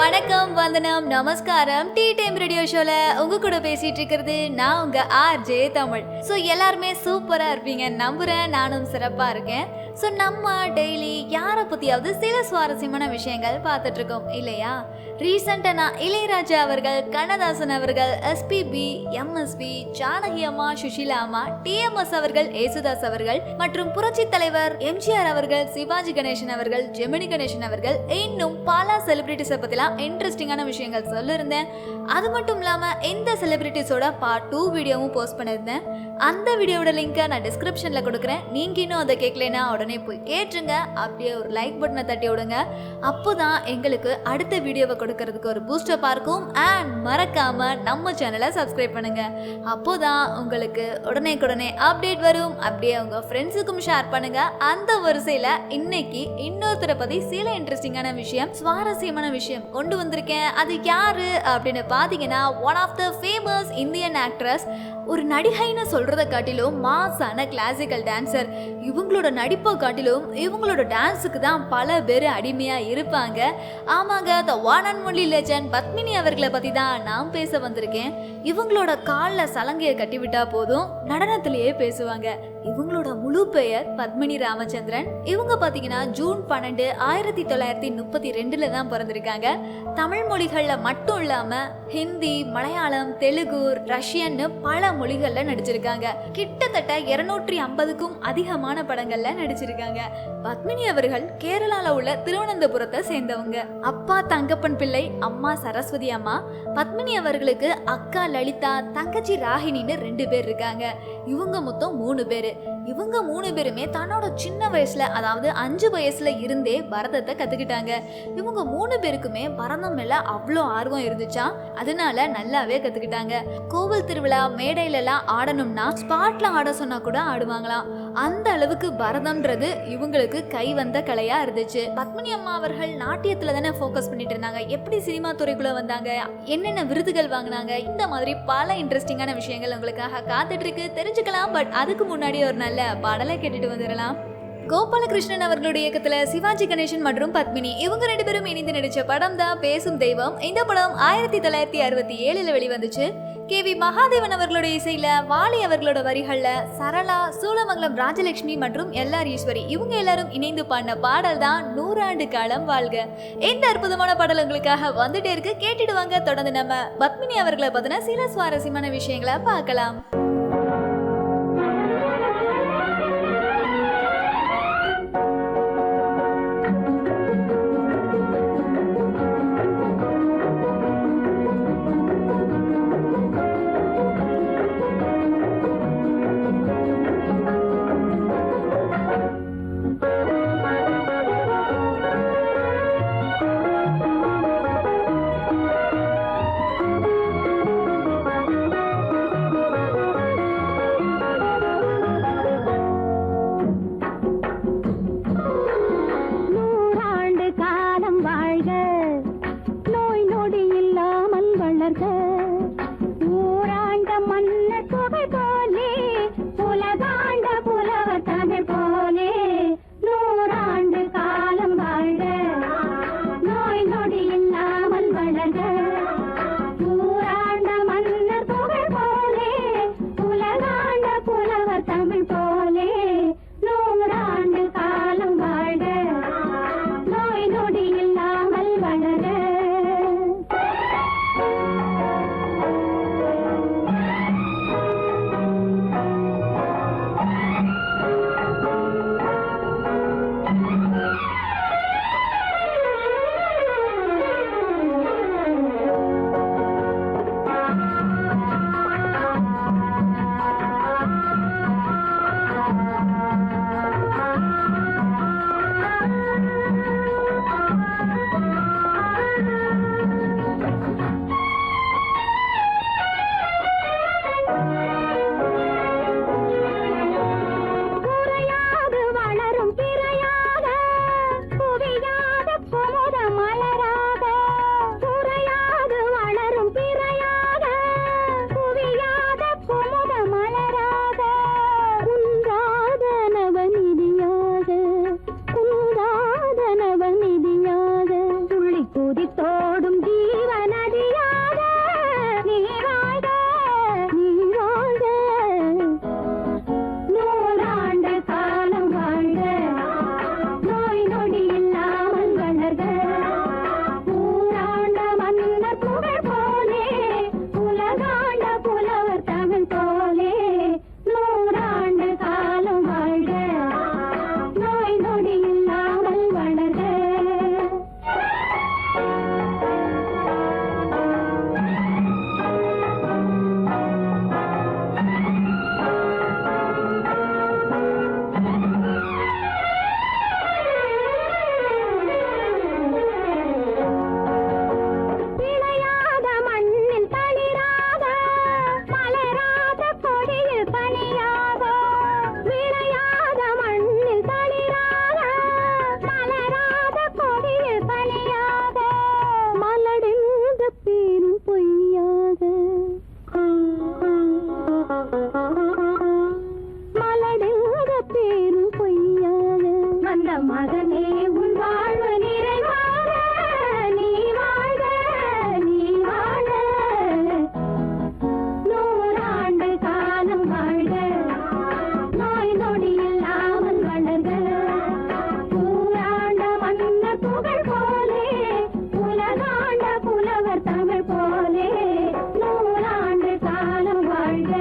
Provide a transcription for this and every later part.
வணக்கம், வந்தனம், நமஸ்காரம். டீ டைம் ரேடியோ ஷோல உங்க கூட பேசிட்டு இருக்கிறது நான் உங்க ஆர்ஜே தமிழ். ஸோ எல்லாருமே சூப்பரா இருப்பீங்க நம்புறேன். நானும் சிறப்பா இருக்கேன். ஸோ நம்ம டெய்லி யாரை பத்தியாவது சில சுவாரஸ்யமான விஷயங்கள் பார்த்துட்டு இருக்கோம் இல்லையா? ரீசெண்டாக நான் இளையராஜா அவர்கள், கண்ணதாசன் அவர்கள், எஸ்பிபி, எம்எஸ்பி, ஜானகி அம்மா, சுஷீலா அம்மா, டிஎம்எஸ் அவர்கள், ஏசுதாஸ் அவர்கள் மற்றும் புரட்சி தலைவர் எம்ஜிஆர் அவர்கள், சிவாஜி கணேசன் அவர்கள், ஜெமினி கணேசன் அவர்கள், இன்னும் பல செலிபிரிட்டிஸை பத்திலாம் இன்ட்ரெஸ்டிங்கான விஷயங்கள் சொல்லியிருந்தேன். அது மட்டும் இல்லாமல் இந்த செலிபிரிட்டிஸோட பார்ட் 2 வீடியோவும் போஸ்ட் பண்ணியிருந்தேன். அந்த வீடியோட லிங்கை நான் டிஸ்கிரிப்ஷனில் கொடுக்குறேன். நீங்கள் இன்னும் அதை கேட்கலனா உடனே போய் கேட்டுருங்க. அப்படியே ஒரு லைக் பட்டனை தட்டி விடுங்க. அப்போ தான் எங்களுக்கு அடுத்த வீடியோவை கொடுக்கறதுக்கு ஒரு பூஸ்டப்பாக இருக்கும். அண்ட் மறக்காமல் நம்ம சேனலை சப்ஸ்கிரைப் பண்ணுங்கள். அப்போ தான் உங்களுக்கு உடனே அப்டேட் வரும். அப்படியே உங்கள் ஃப்ரெண்ட்ஸுக்கும் ஷேர் பண்ணுங்கள். அந்த வரிசையில் இன்னைக்கு இன்னொருத்தரை பற்றி சில இன்ட்ரெஸ்டிங்கான விஷயம், சுவாரஸ்யமான விஷயம் கொண்டு வந்திருக்கேன். அது யாரு அப்படின்னு பார்த்தீங்கன்னா, one of the famous Indian actress. ஒரு நடிகைன்னு சொல்றதை காட்டிலும் மாசான கிளாசிக்கல் டான்சர். இவங்களோட நடிப்பை காட்டிலும் இவங்களோட டான்ஸுக்கு தான் பல பேர் அடிமையா இருப்பாங்க. ஆமாங்க, the one and only legend Padmini அவர்களை பத்தி தான் நான் பேச வந்திருக்கேன். இவங்களோட காலில் சலங்கையை கட்டிவிட்டா போதும், நடனத்திலேயே பேசுவாங்க. இவங்களோட முழு பெயர் பத்மினி ராமச்சந்திரன். இவங்க பார்த்தீங்கன்னா ஜூன் 12, 1932 தான் பிறந்திருக்காங்க. தமிழ் மொழிகளில் மட்டும் இல்லாமல் ஹிந்தி, மலையாளம், தெலுங்கு, ரஷ்யன்னு பல மொழிகளில் நடிச்சிருக்காங்க. கிட்டத்தட்ட 250க்கும் அதிகமான படங்கள்ல நடிச்சிருக்காங்க. பத்மினி அவர்கள் கேரளால உள்ள திருவனந்தபுரத்தை சேர்ந்தவங்க. அப்பா தங்கப்பன் பிள்ளை, அம்மா சரஸ்வதி அம்மா. பத்மினி அவர்களுக்கு அக்கா லலிதா, தங்கச்சி ராகினின்னு 2 பேர் இருக்காங்க. இவங்க மொத்தம் 3 பேர். இவங்க 3 பேருமே தன்னோட சின்ன வயசுல, அதாவது 5 வயசுல இருந்தே பரதத்தை கத்துக்கிட்டாங்க. இவங்க 3 பேருக்குமே பரதம் மேல அவ்வளோ ஆர்வம் இருந்துச்சா, அதனால நல்லாவே கத்துக்கிட்டாங்க. கோவில் திருவிழா மேடையில எல்லாம் ஆடணும்னா ஸ்பாட்ல ஆட சொன்னா கூட ஆடுவாங்களாம். அந்த அளவுக்கு பரதம்ன்றது இவங்களுக்கு கை வந்த கலையா இருந்துச்சு. பத்மினி அம்மா அவர்கள் நாட்டியத்துல தானே ஃபோக்கஸ் பண்ணிட்டு இருந்தாங்க. எப்படி சினிமா துறைக்குள்ள வந்தாங்க, என்னென்ன விருதுகள் வாங்கினாங்க, இந்த மாதிரி பல இன்ட்ரெஸ்டிங்கான விஷயங்கள் உங்களுக்காக காத்துட்டு இருக்கு, தெரிஞ்சுக்கலாம். பட் அதுக்கு முன்னாடி ஒரு நல்ல பாடலை கேட்டுட்டு வந்துடலாம். கோபாலகிருஷ்ணன் அவர்களுடைய இயக்கத்துல சிவாஜி கணேசன் மற்றும் பத்மினி இவங்க 2 பேரும் இணைந்து நடிச்ச படம் தான் பேசும் தெய்வம். இந்த படம் 1967 வெளிவந்துச்சு. கேவி மகாதேவன் அவர்களுடைய இசையில, வாலி அவர்களோட வரிகள்ல சரளா, சூலமங்கலம் ராஜலட்சுமி மற்றும் எல்ஆர் ஈஸ்வரி இவங்க எல்லாரும் இணைந்து பாடின பாடல் தான் 100 ஆண்டு காலம் வாழ்க. இந்த அற்புதமான பாடல் உங்களுக்காக வந்துட்டே இருக்கு, கேட்டுடுவாங்க. தொடர்ந்து நம்ம பத்மினி அவர்களை பத்தின சில சுவாரஸ்யமான விஷயங்களை பார்க்கலாம். மகனே உன் வாழ்வு நிறைவாக நீ வாழ நீ வாழ நூறாண்டு காலம் வாழ்க நோய் நொடி இல்லாமல் வளர்க ஊராண்ட மன்னர் புகழ் போலே உலகாண்ட புலவர் தமிழ் போலே நூறாண்டு காலம் வாழ்க.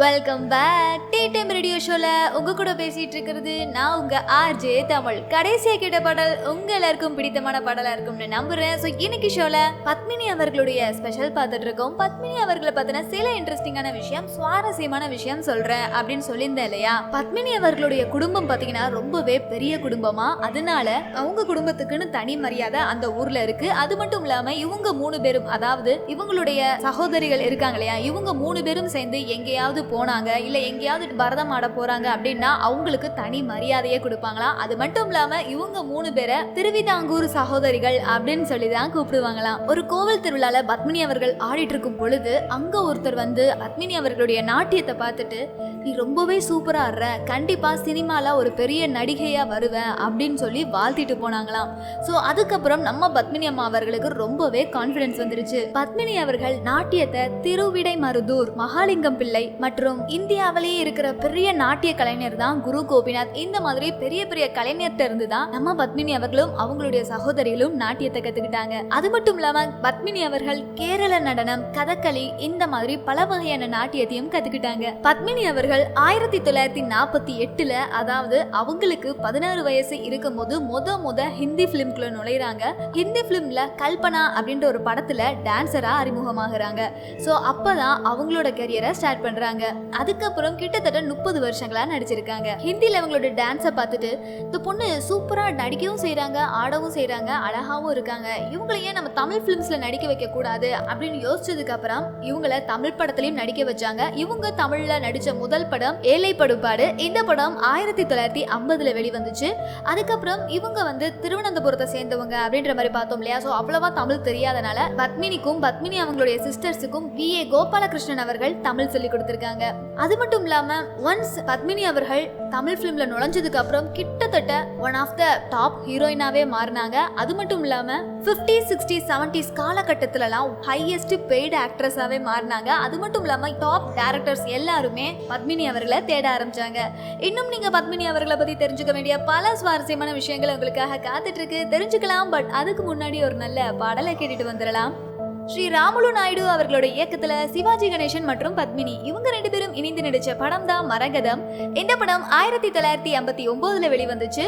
Welcome back tea time radio ஷோல உங்க கூட பேசிட்டு இருக்கிறது நான் உங்க ஆர்ஜே தமிழ். கடைசியா கேட்ட பாடல் உங்க எல்லாருக்கும் பிடித்தமான பாடலா இருக்கும்னு நம்புறேன். ஸோ இன்னைக்கு ஷோல பத்மினி அவர்களுடைய ஸ்பெஷல் பார்த்துட்டு இருக்கோம். பத்மினி அவர்களை பத்தின சில இன்ட்ரெஸ்டிங்கான விஷயம், சுவாரஸ்யமான விஷயம் சொல்றேன் அப்படின்னு சொல்லியிருந்தேன் இல்லையா. பத்மினி அவர்களுடைய குடும்பம் பாத்தீங்கன்னா ரொம்பவே பெரிய குடும்பமா, அதனால அவங்க குடும்பத்துக்குன்னு தனி மரியாதை அந்த ஊர்ல இருக்கு. அது மட்டும் இல்லாம இவங்க 3 பேரும், அதாவது இவங்களுடைய சகோதரிகள் இருக்காங்க இல்லையா, இவங்க 3 பேரும் சேர்ந்து எங்கேயாவது போனாங்க இல்ல எங்கேயாவது பரதம் ஆட போறாங்க அப்படின்னா அவங்களுக்கு தனி மரியாதையே கொடுப்பாங்களாம். அது மட்டும் இல்லாம இவங்க 3 பேரை திருவிதாங்கூர் சகோதரிகள் அப்படின்னு சொல்லிதான் கூப்பிடுவாங்களாம். ஒரு கோவில் திருவிழால பத்மினி அவர்கள் ஆடிட்டு இருக்கும் பொழுது அங்க ஒருத்தர் வந்து பத்மினி அவர்களுடைய நாட்டியத்தை பார்த்துட்டு, நீ ரொம்பவே சூப்பரா ஆடுற, கண்டிப்பா சினிமால ஒரு பெரிய நடிகையா வருவேன் அப்படின்னு சொல்லி வாழ்த்திட்டு போனாங்களாம். சோ அதுக்கப்புறம் நம்ம பத்மினி அம்மா அவர்களுக்கு ரொம்பவே கான்பிடன்ஸ் வந்துருச்சு. பத்மினி அவர்கள் நாட்டியத்தை திருவிடைமருதூர் மகாலிங்கம் பிள்ளை மற்றும் இந்தியாவிலேயே இருக்கிற பெரிய நாட்டிய கலைஞர் தான் குரு கோபிநாத், இந்த மாதிரி பெரிய பெரிய கலைஞர்கிட்ட இருந்து தான் நம்ம பத்மினி அவர்களும் அவங்களுடைய சகோதரிகளும் நாட்டியத்தை கத்துக்கிட்டாங்க. அது மட்டும் இல்லாம பத்மினி அவர்கள் கேரள நடனம், கதகளி, இந்த மாதிரி பல வகையான நாட்டியத்தையும் கத்துக்கிட்டாங்க. பத்மினி அவர்கள் 1948ல, அதாவது அவங்களுக்கு 16 வயசு இருக்கும் போது முத ஹிந்தி பிலிம்குள்ள நுழைறாங்க. ஹிந்தி பிலிம்ல கல்பனா அப்படின்ற ஒரு படத்துல டான்சரா அறிமுகமாகறாங்க. சோ அப்பதான் அவங்களோட கரியரை ஸ்டார்ட் பண்றாங்க. அதுக்கப்புறம் கிட்டத்தட்ட 30 வருஷங்களா நடிச்சிருக்காங்க. ஹிந்தில அவங்களோட டான்ஸை பார்த்துட்டு இந்த பொண்ணு சூப்பரா நடிக்கவும் செய்யறாங்க, ஆடவும் செய்யறாங்க, அழகாவும் இருக்காங்க, இவங்களையே நம்ம தமிழ் பிலிம்ஸ்ல நடிக்க வைக்க கூடாது அப்படின்னு யோசிச்சதுக்கு அப்புறம் இவங்கள தமிழ் படத்திலையும் நடிக்க வச்சாங்க. இவங்க தமிழ்ல நடிச்ச முதல் படம் ஏழை படுபாடு. இந்த படம் 1950ல வெளிவந்துச்சு. அதுக்கப்புறம் இவங்க வந்து திருவனந்தபுரத்தை சேர்ந்தவங்க அப்படின்ற மாதிரி பார்த்தோம் இல்லையா. ஸோ அவ்வளவா தமிழ் தெரியாதனால பத்மினி அவங்களுடைய சிஸ்டர்ஸுக்கும் V.A. கோபாலகிருஷ்ணன் அவர்கள் தமிழ் சொல்லி கொடுத்திருக்காங்க. அது மட்டும் இல்லாம ஒன்ஸ் பத்மினி அவர்கள் தமிழ் பிலிம்ல நுழைஞ்சதுக்கு அப்புறம் கிட்டத்தட்ட ஒன் ஆஃப் த டாப் ஹீரோயினாவே மாறினாங்க. அது மட்டும் இல்லாம 50s 60s 70s காலகட்டத்திலலாம் highest paid ஆக்ட்ரஸாவே மாறினாங்க. அது மட்டும் இல்லாம டாப் டைரக்டர்ஸ் எல்லாருமே பத்மினி அவர்களை தேட ஆரம்பிச்சாங்க. இன்னும் நீங்க பத்மினி அவர்களை பத்தி தெரிஞ்சுக்க வேண்டிய பல சுவாரஸ்யமான விஷயங்கள் உங்களுக்காக காத்துட்டு இருக்கு, தெரிஞ்சுக்கலாம். பட் அதுக்கு முன்னாடி ஒரு நல்ல பாடலை கேட்டுட்டு வந்துடலாம். ஸ்ரீ ராமுலு நாயுடு அவர்களோட இயக்கத்துல சிவாஜி கணேசன் மற்றும் பத்மினி இவங்க 2 பேரும் இணைந்து நடிச்ச படம் தான் மரகதம். இந்த படம் 1959ல வெளிவந்துச்சு.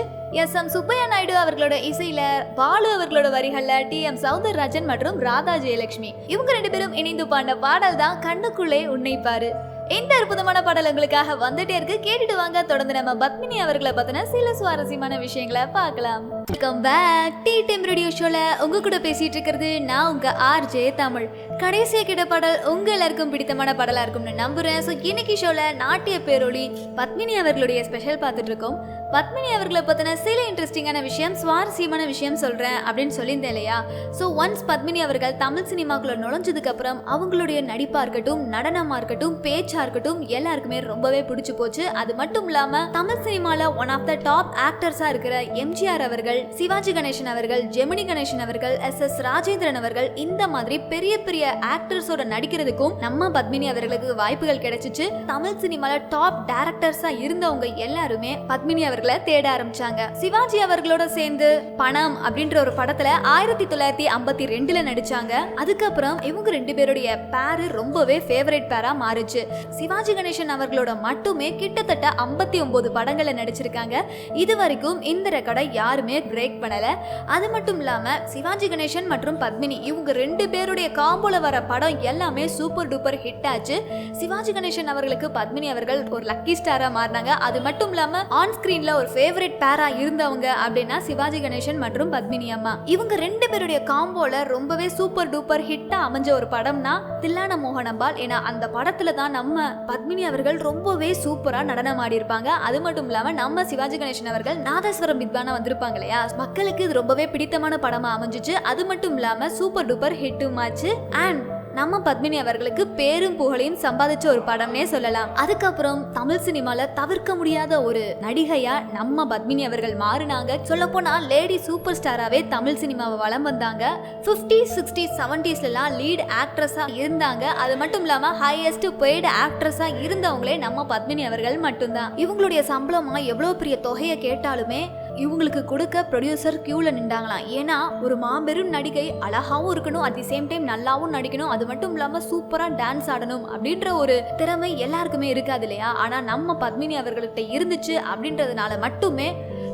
S.M. சுப்பையா நாயுடு அவர்களோட இசையில, பாலு அவர்களோட வரிகள்ல T.M. சௌந்தரராஜன் மற்றும் ராதா ஜெயலட்சுமி இவங்க 2 பேரும் இணைந்து பாடின பாடல் தான் கண்ணுக்குள்ளே உன்னை பாரு. இந்த அற்புதமான பாடல் உங்களுக்காக வந்துட்டே இருக்கு, கேட்டுட்டு வாங்க. தொடர்ந்து நம்ம பத்மினி அவர்களை பத்தின சில சுவாரஸ்யமான விஷயங்களை பார்க்கலாம். Welcome back tea time radio ஷோல உங்க கூட பேசிட்டு இருக்கிறது நான் உங்க ஆர்ஜே தமிழ். கடைசியா கேட்ட பாடல் உங்க எல்லாருக்கும் பிடித்தமான பாடலா இருக்கும்னு நம்புறேன். ஸோ இன்னைக்கு ஷோல நாட்டிய பேரொளி பத்மினி அவர்களுடைய ஸ்பெஷல் பார்த்துட்டு இருக்கோம். பத்மினி அவர்களை பத்தின சில இன்ட்ரெஸ்டிங்கான விஷயம், சுவாரஸ்யமான விஷயம் சொல்றேன் அப்படின்னு சொல்லியிருந்தேன் இல்லையா. ஸோ ஒன்ஸ் பத்மினி அவர்கள் தமிழ் சினிமாக்குள்ள நுழைஞ்சதுக்கு அப்புறம் அவங்களுடைய நடிப்பா இருக்கட்டும், நடனமா இருக்கட்டும், பேச்சா இருக்கட்டும், எல்லாருக்குமே ரொம்பவே பிடிச்சு போச்சு. அது மட்டும் இல்லாம தமிழ் சினிமால ஒன் ஆஃப் த டாப் ஆக்டர்ஸா இருக்கிற எம்ஜிஆர் அவர்கள், சிவாஜி கணேசன் அவர்கள், ஜெமினி கணேசன் அவர்கள், S.S. ராஜேந்திரன் அவர்கள், இந்த மாதிரி பெரிய பெரிய ஆக்டர்ஸோட நடிக்கிறதுக்கும் நம்ம பத்மினி அவர்களுக்கு வாய்ப்புகள் கிடைச்சிச்சு. தமிழ் சினிமால டாப் டைரக்டர்ஸா இருந்தவங்க எல்லாருமே பத்மினி அவர்களை தேட ஆரம்பிச்சாங்க. சிவாஜி அவர்களோட சேர்ந்து பணம் அப்படின்ற ஒரு படத்துல 1952ல நடிச்சாங்க. அதுக்கப்புறம் இவங்க 2 பேருடைய பேரு ரொம்பவே ஃபேவரட் பேரா மாறுச்சு. சிவாஜி கணேசன் அவர்களோட மட்டுமே கிட்டத்தட்ட 59 படங்கள்ல நடிச்சிருக்காங்க. இது வரைக்கும் இந்த ரெக்கார்டை யாருமே பிரேக் பண்ணல. அது மட்டும் இல்லாம சிவாஜி கணேசன் மற்றும் பத்மினி இவங்க 2 பேருடைய காம்போல வர படம் எல்லாமே சூப்பர் டூப்பர் ஹிட் ஆச்சு. சிவாஜி கணேசன் அவர்களுக்கு பத்மினி அவர்கள் ஒரு லக்கி ஸ்டாரா மாறினாங்க. அது மட்டும் இல்லாம ஆன் ஸ்கிரீன்ல ஒரு ஃபேவரட் பேரா இருந்தவங்க அப்படின்னா சிவாஜி கணேசன் மற்றும் பத்மினி அம்மா. இவங்க 2 பேருடைய காம்போல ரொம்பவே சூப்பர் டூப்பர் ஹிட்டா அமைஞ்ச ஒரு படம்னா தில்லான மோகனம்பால். ஏன்னா அந்த படத்துல தான் நம்ம பத்மினி அவர்கள் ரொம்பவே சூப்பரா நடனம் ஆடி இருப்பாங்க. அது மட்டும் இல்லாம நம்ம சிவாஜி கணேசன் அவர்கள் நாதஸ்வரம் வித்வானா வந்திருப்பாங்க இல்லையா. மக்களுக்கு இது ரொம்பவே பிடித்தமான படமா அமைஞ்சிச்சு. அது மட்டும் இல்லாம சூப்பர் டூப்பர் ஹிட்டும் ஆச்சு. அண்ட் நம்ம பத்மினி அவர்களுக்கு பேரும் புகழையும் சம்பாதிச்ச ஒரு படம்னே சொல்லலாம். அதுக்கப்புறம் தமிழ் சினிமால தவிர்க்க முடியாத ஒரு நடிகையா நம்ம பத்மினி அவர்கள் மாறினாங்க. சொல்ல போனா லேடி சூப்பர் ஸ்டாராவே தமிழ் சினிமாவை வலம் வந்தாங்க. 50s 60s 70sலாம் லீட் ஆக்ட்ரஸா இருந்தாங்க. அது மட்டும் இல்லாம ஹையஸ்ட் பெய்டு ஆக்ட்ரஸா இருந்தவங்களே நம்ம பத்மினி அவர்கள் மட்டும்தான். இவங்களுடைய சம்பளமா எவ்வளவு பெரிய தொகையை கேட்டாலுமே இவங்களுக்கு கொடுக்க ப்ரொடியூசர் கியூல நின்றாங்களாம். ஏன்னா ஒரு மாபெரும் நடிகை அழகாவும் இருக்கணும், அட் தி சேம் டைம் நல்லாவும் நடிக்கணும், அது மட்டும் இல்லாம சூப்பரா டான்ஸ் ஆடணும் அப்படின்ற ஒரு திறமை எல்லாருக்குமே இருக்காது இல்லையா? ஆனா நம்ம பத்மினி அவர்கள்ட்ட இருந்துச்சு. அப்படின்றதுனால மட்டுமே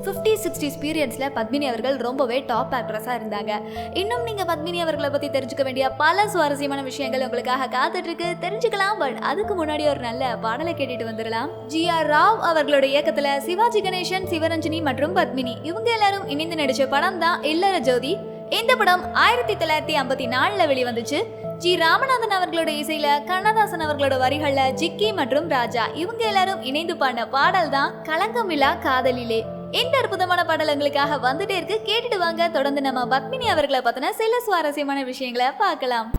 50s 60s பீரியட்ஸ்ல பத்மினி அவர்கள் ரொம்பவே டாப் ஆக்ட்ரஸா இருந்தாங்க. இன்னும் நீங்க பத்மினி அவர்களை பத்தி தெரிஞ்சுக்க வேண்டிய பல சுவாரஸ்யமான விஷயங்கள் உங்களுக்காக காத்துட்டு இருக்கு, தெரிஞ்சுக்கலாம். பட் அதுக்கு முன்னாடி ஒரு நல்ல பாடலை கேட்டுட்டு வந்துடலாம். GR ராவ் அவர்களோட இயக்கத்துல சிவாஜி கணேசன், சிவரஞ்சனி மற்றும் பத்மினி இவங்க எல்லாரும் இணைந்து நடிச்ச படம் தான் இல்லற ஜோதி. இந்த படம் 1954 வெளிவந்துச்சு. ஜி ராமநாதன் அவர்களோட இசையில கண்ணதாசன் அவர்களோட வரிகள்ல ஜிக்கி மற்றும் ராஜா இவங்க எல்லாரும் இணைந்து பாடின பாடல் தான் களங்கமில்லா காதலிலே. இந்த அற்புதமான பாடல் உங்களுக்காக வந்துட்டே இருக்கு, கேட்டுட்டு வாங்க. தொடர்ந்து நம்ம பத்மினி அவர்களை பத்தின சில சுவாரஸ்யமான விஷயங்களை பார்க்கலாம்.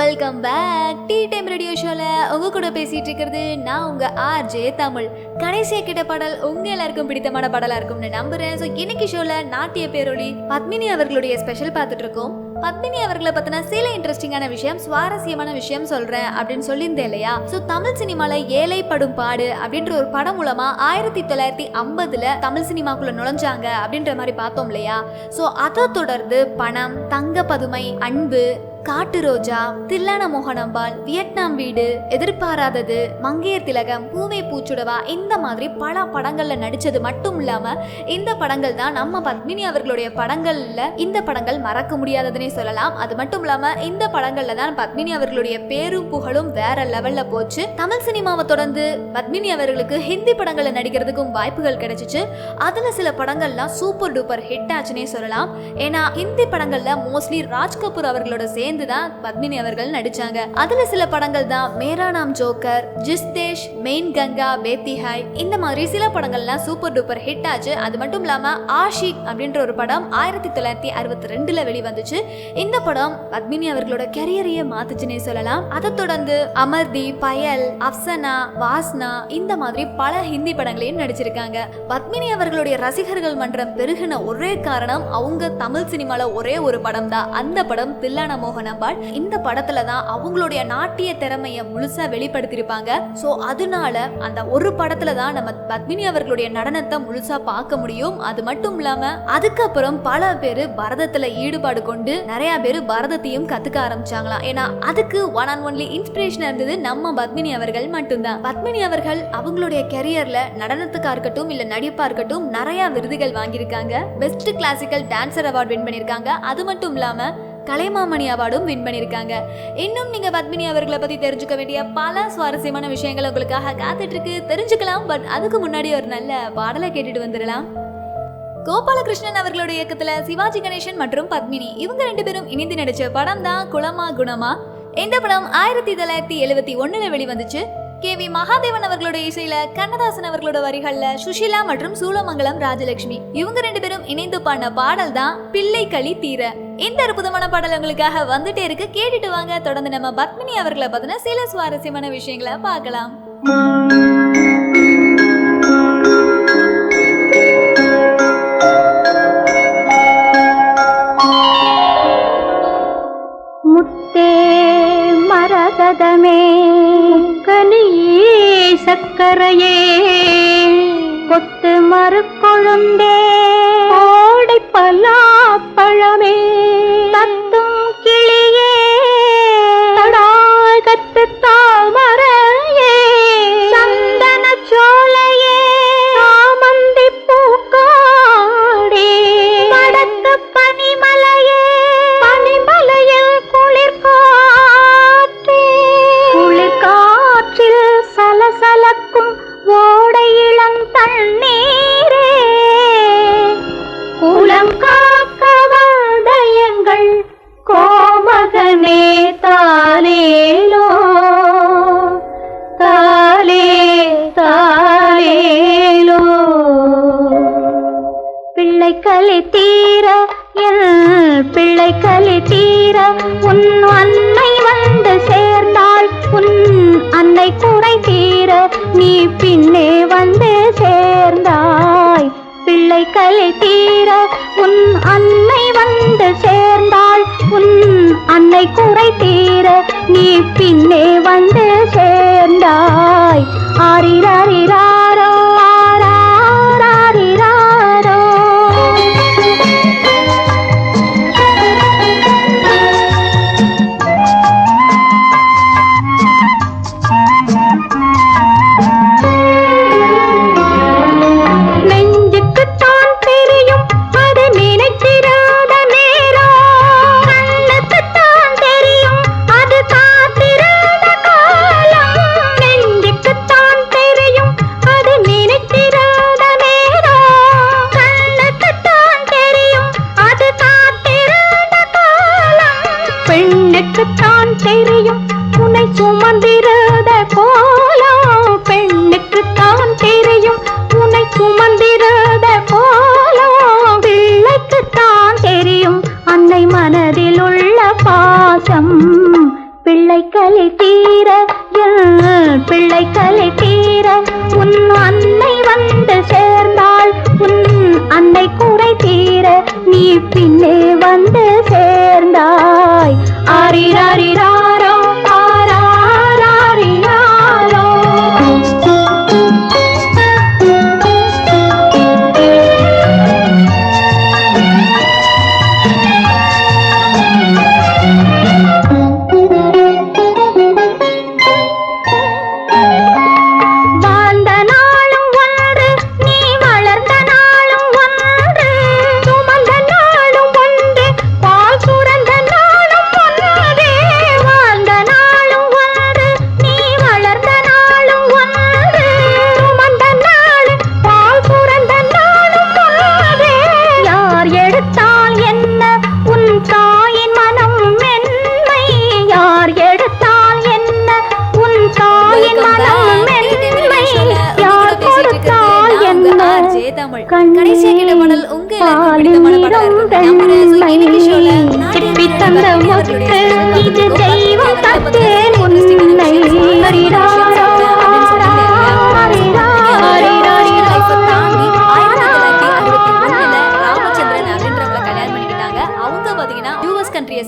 Welcome back. Tea time radio ஷோல உங்க கூட பேசிட்டு இருக்கிறது நான் உங்க ஆர்ஜே தமிழ். கடைசியா கேட்ட பாடல் உங்க எல்லாருக்கும் பிடித்தமான பாடலா இருக்கும்னு நம்புறேன். ஸோ இன்னைக்கு ஷோல நாட்டிய பேரொளி பத்மினி அவர்களுடைய ஸ்பெஷல் பார்த்துட்டு இருக்கோம். பத்மினி அவர்களை பத்தின சில இன்ட்ரெஸ்டிங்கான விஷயம், சுவாரஸ்யமான விஷயம் சொல்றேன் அப்படின்னு சொல்லியிருந்தேன் இல்லையா? ஸோ தமிழ் சினிமால ஏழை படும் பாடு அப்படின்ற ஒரு படம் மூலமா 1950 தமிழ் சினிமாக்குள்ள நுழைஞ்சாங்க அப்படின்ற மாதிரி பார்த்தோம் இல்லையா? ஸோ அதை தொடர்ந்து பணம், தங்க பதுமை, அன்பு, காட்டு ரோஜா, தில்லான மோகனம்பாள், வியட்நாம் வீடு, எதிர்பாராதது, மங்கையர் திலகம், பூவே பூச்சுடவா இந்த மாதிரி பல படங்கள்ல நடிச்சது மட்டும் இல்லாம இந்த படங்கள் தான் நம்ம பத்மினி அவர்களுடைய படங்கள்ல இந்த படங்கள் மறக்க முடியாததுன்னே சொல்லலாம். அது மட்டும் இல்லாம இந்த படங்கள்ல தான் பத்மினி அவர்களுடைய பேரும் புகழும் வேற லெவல்ல போச்சு. தமிழ் சினிமாவை தொடர்ந்து பத்மினி அவர்களுக்கு ஹிந்தி படங்கள்ல நடிக்கிறதுக்கும் வாய்ப்புகள் கிடைச்சிச்சு. அதுல சில படங்கள்லாம் சூப்பர் டூப்பர் ஹிட் ஆச்சுன்னே சொல்லலாம். ஏன்னா ஹிந்தி படங்கள்ல மோஸ்ட்லி ராஜ் கபூர் அவர்களோட சேர்ந்து தான் பத்மினி அவர்கள் நடிச்சாங்க. அதுல சில படங்கள் தான் மேரா நாம் ஜோக்கர், ஜிஸ்தேஷ், மெயின் கங்கா, பேத்தி ஹாய் இந்த மாதிரி சில படங்கள்லாம் சூப்பர் டூப்பர் ஹிட் ஆச்சு. அது மட்டும் இல்லாம ஆஷிக் அப்படின்ற ஒரு படம் 1962ல வெளிவந்துச்சு. இந்த படம் பத்மினி அவர்களோட கெரியரையே மாத்துச்சுன்னே சொல்லலாம். அதை தொடர்ந்து அமர்தி, பயல், அப்சனா, வாஸ்னா இந்த மாதிரி பல ஹிந்தி படங்களையும் நடிச்சிருக்காங்க. பத்மினி அவர்களுடைய ரசிகர்கள் மன்றம் பெருகின ஒரே காரணம் அவங்க தமிழ் சினிமால ஒரே ஒரு படம் தான். அந்த படம் தில்லான மோகனம்பாள். இந்த படத்துல தான் அவங்களுடைய நாட்டிய திறமைய முழுசா வெளிப்படுத்திருப்பாங்க. சோ அதனால அந்த ஒரு படத்துல தான் நம்ம பத்மினி அவர்களுடைய நடனத்தை முழுசா பார்க்க முடியும். அது மட்டும் இல்லாம அதுக்கப்புறம் பல பேரு பரதத்துல ஈடுபாடு கொண்டு நிறைய பேரு பரதத்தையும் கத்துக்க ஆரம்பிச்சாங்களாம். ஏன்னா அதுக்கு ஒன் அண்ட் ஒன்லி இன்ஸ்பிரேஷன் இருந்தது நம்ம பத்மினி அவர்கள் மட்டும்தான். பத்மினி அவர்கள் அவங்களுடைய கெரியர்ல நடனத்துக்கா இருக்கட்டும் இல்ல நடிப்பா இருக்கட்டும் நிறைய விருதுகள் வாங்கியிருக்காங்க. Best classical dancer award win பண்ணிருக்காங்க. அது மட்டும் இல்லாம கலைமாமணி அவார்டும் வின் பண்ணிருக்காங்க. இன்னும் நீங்க பத்மினி அவர்களை பத்தி தெரிஞ்சுக்க வேண்டிய பல சுவாரஸ்யமான விஷயங்கள் உங்களுக்காக காத்துட்டு இருக்கு, தெரிஞ்சுக்கலாம். பட் அதுக்கு முன்னாடி ஒரு நல்ல பாடலை கேட்டுட்டு வந்துடலாம். கோபாலகிருஷ்ணன் அவர்களுடைய இயக்கத்துல சிவாஜி கணேசன் மற்றும் பத்மினி இவங்க 2 பேரும் இணைந்து நடிச்ச படம் தான் குலமா குணமா. இந்த படம் 1971ல வெளிவந்துச்சு. KV மகாதேவன் அவர்களோட இசையில, கண்ணதாசன் அவர்களோட வரிகள்ல சுஷிலா மற்றும் சூலமங்கலம் ராஜலட்சுமி இவங்க 2 பேரும் இணைந்து பாடின பாடல் தான் பிள்ளை களி தீர. இந்த அற்புதமான பாடல் உங்களுக்காக வந்துட்டே இருக்கு, கேட்டுட்டு வாங்க. தொடர்ந்து நம்ம பத்மினி அவர்களை பத்தின சில சுவாரஸ்யமான விஷயங்களை பார்க்கலாம். முத்தே மரகதமே கனியே சக்கரையே கொத்து மறுக்கொழுந்தே ஓடை பலாப்பழமே தத்தும் கிளியே தடாகத்து தாமரையே சந்தன சோலையே சாமந்தி பூக்காடே மடத்து பனிமலையே பனிமலையில் குளிர்காற்றில் சலசலக்கும் ஓடை இளம் தண்ணீரே குலம் காக்க வந்தயங்கள் கோமகனே தாலேலோ தாலே தாலேலோ பிள்ளை களி தீர என் பிள்ளை களி தீர உன் அன்னை வந்து சேர்ந்தாள் உன் அன்னை குறை தீர நீ பின்னே வந்து சேர்ந்தாய் பிள்ளை களி தீர உன் அன்னை வந்து சேர்ந்தாள் உன் அன்னை குறை தீர நீ பின்னே வந்து சேர்ந்தாய் ஆரிராரிராரோ ஆராரிராரோ நெஞ்சுக்குத்தான் தெரியும் அது நினைத்திராத நேரம் கண்ணுக்குத்தான் தெரியும் அது காத்திராத காலம் நெஞ்சுக்குத்தான் தெரியும் அது நினைத்திராத நேரம் கண்ணுக்குத்தான் தெரியும் அது காத்திராத காலம் பெண்ணுக்குத்தான் தெரியும் உன்னை சுமந்திராத கோலம் பெண்ணுக்குத்தான் தெரியும் உன்னை சுமந்திராத கோலம் பிள்ளைக்குத்தான் தெரியும் அன்னை மனதில் உள்ள பாசம் பிள்ளை களி தீர பிள்ளை களி தீர உன் அன்னை வந்து சேர்ந்தாள் உன் அன்னை குறை தீர நீ பின்னே வந்து சேர்ந்தாய் ஆரிராரிராரோ ஆராரிராரோ கடைசியா கேட்ட பாடல் உங்க எல்லாருக்கும் பிடித்தமான பாடலா இருக்கும்னு நம்புறேன். So, இன்னைக்கு ஷோல செப்பி தந்த முத்து இது தெய்வம் தத்தேன் உன்னை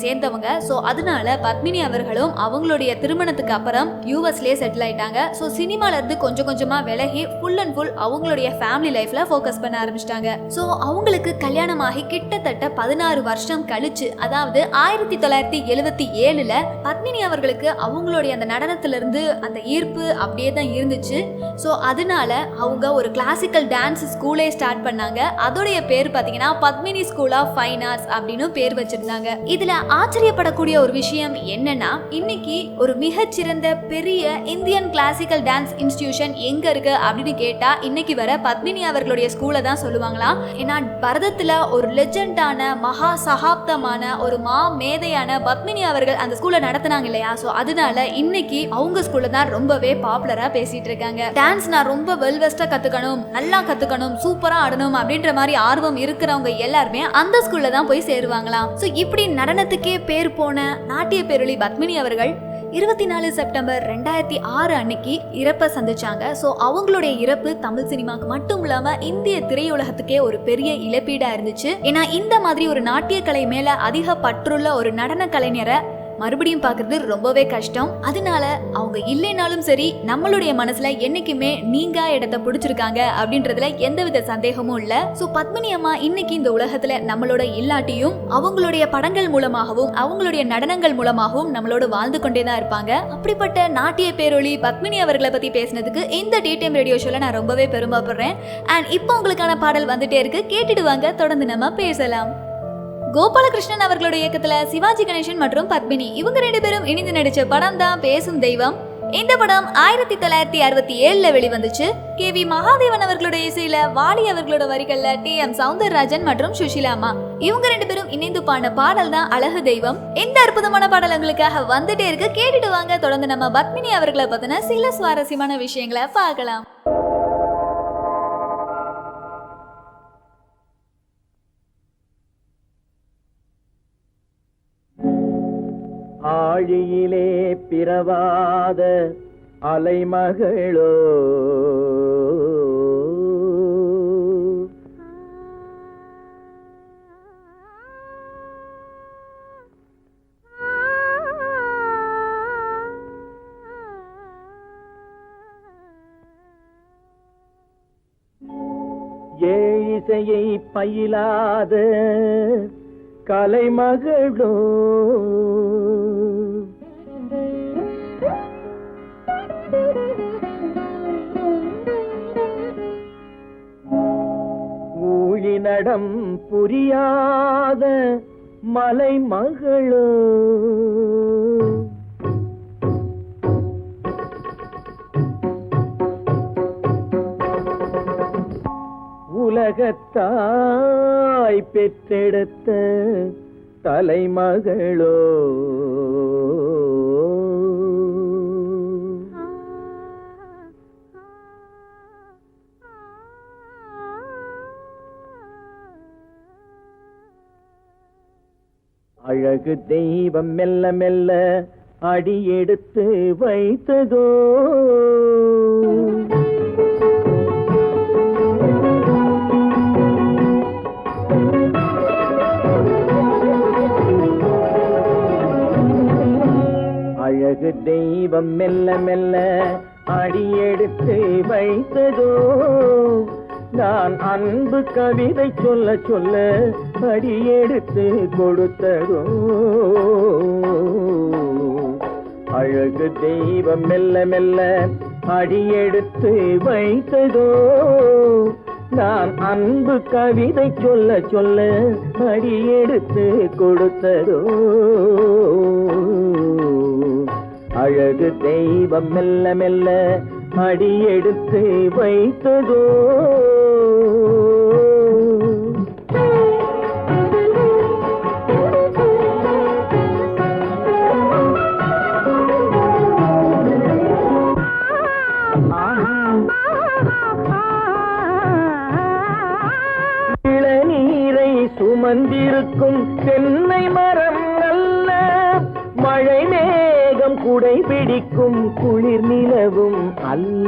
சேர்ந்தவங்க. ஸோ அதனால பத்மினி அவர்களும் அவங்களுடைய திருமணத்துக்கு அப்புறம் யூஎஸ்லேயே செட்டில் ஆயிட்டாங்க. ஸோ சினிமால இருந்து கொஞ்சம் கொஞ்சமா விலகி ஃபுல் அண்ட் ஃபுல் அவங்களுடைய ஃபேமிலி லைஃப்ல ஃபோக்கஸ் பண்ண ஆரம்பிச்சிட்டாங்க. ஸோ அவங்களுக்கு கல்யாணமாகி கிட்டத்தட்ட 16 வருஷம் கழிச்சு, அதாவது 1977 பத்மினி அவர்களுக்கு அவங்களுடைய அந்த நடனத்துல இருந்து அந்த ஈர்ப்பு அப்படியே தான் இருந்துச்சு. ஸோ அதனால அவங்க ஒரு கிளாசிக்கல் டான்ஸ் ஸ்கூலே ஸ்டார்ட் பண்ணாங்க. அதோடைய பேர் பார்த்தீங்கன்னா Padmini school of fine arts அப்படின்னு பேர் வச்சிருந்தாங்க. இதுல ஆச்சரியப்படக்கூடிய ஒரு விஷயம் என்னன்னா, இன்னைக்கு ஒரு மிகச்சிறந்த பெரிய இந்தியன் கிளாசிக்கல் டான்ஸ் இன்ஸ்டிடியூஷன் எங்க இருக்கு அப்படின்னு கேட்டா இன்னைக்கு வர பத்மினி அவர்களுடைய ஸ்கூலை தான் சொல்லுவாங்களாம். ஏன்னா பரதத்துல ஒரு லெஜெண்டான மகா சகாப்தமான ஒரு மேதையான பத்மினி அவர்கள் அந்த ஸ்கூலை நடத்தினாங்க இல்லையா. ஸோ அதனால இன்னைக்கு அவங்க ஸ்கூல்ல தான் ரொம்பவே பாப்புலரா பேசிட்டு இருக்காங்க. டான்ஸ் நான் ரொம்ப வெல்வெஸ்டா கத்துக்கணும், நல்லா கத்துக்கணும், சூப்பரா ஆடணும் அப்படின்ற மாதிரி ஆர்வம் இருக்கிறவங்க எல்லாருமே அந்த ஸ்கூல்ல தான் போய் சேருவாங்களாம். ஸோ இப்படி நடனத்துக்கே பேர் போன நாட்டிய பேரொளி பத்மினி அவர்கள் 24 செப்டம்பர் 2006 அன்னைக்கு இறப்பை சந்திச்சாங்க. ஸோ அவங்களுடைய இறப்பு தமிழ் சினிமாக்கு மட்டும் இல்லாம இந்திய திரையுலகத்துக்கே ஒரு பெரிய இழப்பீடா இருந்துச்சு. ஏன்னா இந்த மாதிரி ஒரு நாட்டிய கலை மேல அதிக பற்றுள்ள ஒரு நடன கலைஞரை மறுபடியும் பார்க்கறது ரொம்பவே கஷ்டம். அதனால அவங்க இல்லைனாலும் சரி நம்மளுடைய மனசுல என்னைக்குமே நீங்க இடத்தை பிடிச்சிருக்காங்க அப்படின்றதுல எந்தவித சந்தேகமும் இல்ல. சோ பத்மினி அம்மா இன்னைக்கு இந்த உலகத்துல நம்மளோட இல்லாட்டியும் அவங்களுடைய படங்கள் மூலமாகவும் அவங்களுடைய நடனங்கள் மூலமாகவும் நம்மளோட வாழ்ந்து கொண்டே தான் இருப்பாங்க. அப்படிப்பட்ட நாட்டிய பேரொளி பத்மினி அவர்களை பத்தி பேசினதுக்கு இந்த டிடிஎம் ரேடியோ ஷோல நான் ரொம்பவே பெருமைப்படுறேன். அண்ட் இப்போ உங்களுக்கான பாடல் வந்துட்டே இருக்கு, கேட்டுடுவாங்க. தொடர்ந்து நம்ம பேசலாம். கோபாலகிருஷ்ணன் அவர்களுடைய இயக்கத்துல சிவாஜி கணேசன் மற்றும் பத்மினி இவங்க 2 பேரும் இணைந்து நடிச்ச படம் தான் பேசும் தெய்வம். இந்த படம் 1967 வெளிவந்துச்சு. KV மகாதேவன் அவர்களுடைய இசையில, வாலி அவர்களோட வரிகள்ல TM சௌந்தரராஜன் மற்றும் சுஷிலாமா இவங்க 2 பேரும் இணைந்து பாடின பாடல் தான் அழகு தெய்வம். இந்த அற்புதமான பாடல் உங்களுக்காக வந்துட்டே இருக்கு, கேட்டுட்டு வாங்க. தொடர்ந்து நம்ம பத்மினி அவர்களை பத்தின சில சுவாரஸ்யமான விஷயங்களை பார்க்கலாம். ஆழியிலே பிறவாத அலைமகளோ ஏழிசையை பயிலாத கலைமகளோ ஊழிநடம் புரியாத மலைமகளோ உலகத்தாய் பெற்றெடுத்த தலைமகளோ அழகு தெய்வம் மெல்ல மெல்ல அடியெடுத்து வைத்ததோ அழகு தெய்வம் மெல்ல மெல்ல அடியெடுத்து வைத்ததோ நான் அன்பு கவிதை சொல்ல சொல்ல அடியெடுத்து கொடுத்ததோ அழகு தெய்வம் மெல்ல மெல்ல அடியெடுத்து வைத்ததோ நான் அன்பு கவிதை சொல்ல சொல்ல அடியெடுத்து கொடுத்ததோ அழகு தெய்வம் மெல்ல மெல்ல அடியெடுத்து வைத்ததோ குடை பிடிக்கும் குளிர் நிலவும் அல்ல.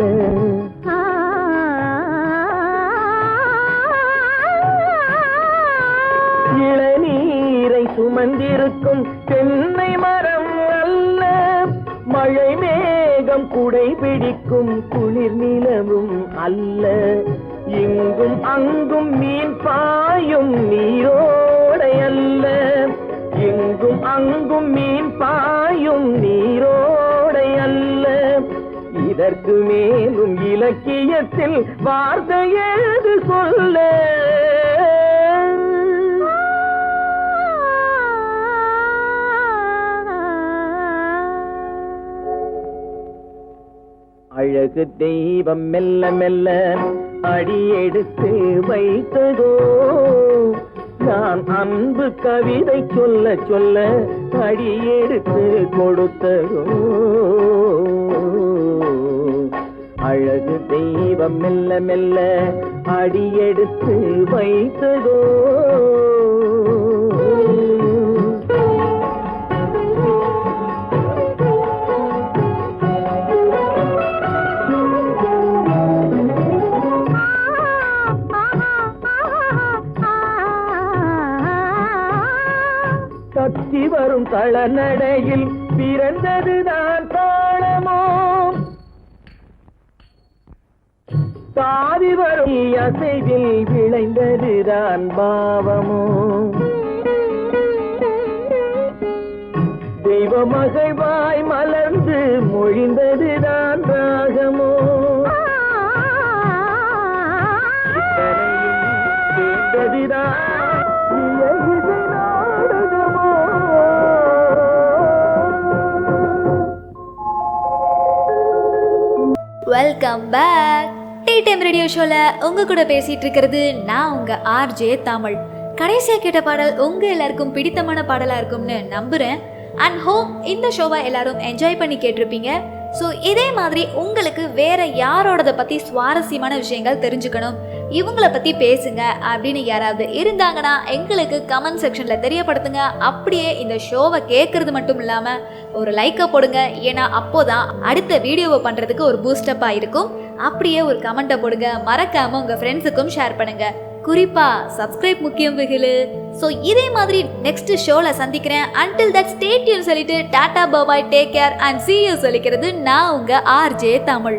இளநீரை சுமந்திருக்கும் தென்னை மரம் அல்ல. மழை மேகம் குடை பிடிக்கும் குளிர் நிலவும் அல்ல. இங்கும் அங்கும் மீன் பாயும் நீரோடை அல்ல. இங்கும் அங்கும் மீன் பாயும் நீரோடை அல்ல. இதற்கு மேலும் இலக்கியத்தில் வார்த்தை ஏது சொல்ல? அழகு தெய்வம் மெல்ல மெல்ல அடியெடுத்து வைத்ததோ. நான் அன்பு கவிதை சொல்ல சொல்ல அடியெடுத்து கொடுத்ததோ. அழகு தெய்வம் மெல்ல மெல்ல அடியெடுத்து வைத்ததோ. தத்தி வரும் தளநடையில் பிறந்ததுதான் தாளமோ. தாவி வரும் அசைவில் விளைந்ததுதான் பாவமோ. தெய்வ மகிழ்வாய் மலர்ந்து மொழிந்ததுதான் ராகமோ. கேட்டதுதான் welcome back. Tea time radio ஷோல உங்க கூட பேசிட்டு இருக்கிறது நான் உங்க ஆர்ஜே தமிழ். கடைசியா கேட்ட பாடல் உங்க எல்லாருக்கும் பிடித்தமான பாடலா இருக்கும்னு நம்புறேன். அண்ட் ஹோப் இந்த ஷோவை எல்லாரும் என்ஜாய் பண்ணி கேட்டிருப்பீங்க. ஸோ இதே மாதிரி உங்களுக்கு வேற யாரோடத பத்தி சுவாரஸ்யமான விஷயங்கள் தெரிஞ்சுக்கணும், இவங்கள பத்தி பேசுங்க அப்படின்னு யாராவது இருந்தாங்கன்னா எங்களுக்கு கமெண்ட் செக்ஷன்ல தெரியப்படுத்துங்க. அப்படியே இந்த ஷோவை கேட்கறது மட்டும் இல்லாம ஒரு லைக்கை போடுங்க. ஏன்னா அப்போதான் அடுத்த வீடியோவை பண்றதுக்கு ஒரு பூஸ்டப்பா இருக்கும். அப்படியே ஒரு கமெண்ட்டை போடுங்க. மறக்காம உங்க ஃப்ரெண்ட்ஸுக்கும் ஷேர் பண்ணுங்க. குறிப்பா சப்ஸ்கிரைப் முக்கியம் வெகுலு. ஸோ இதே மாதிரி நெக்ஸ்ட் ஷோல சந்திக்கிறேன். அன்டில் தட் ஸ்டே டியூன் சொல்லிட்டு tata bye, take care and see you சொல்லிக்கிறது நான் உங்க ஆர்ஜே தமிழ்.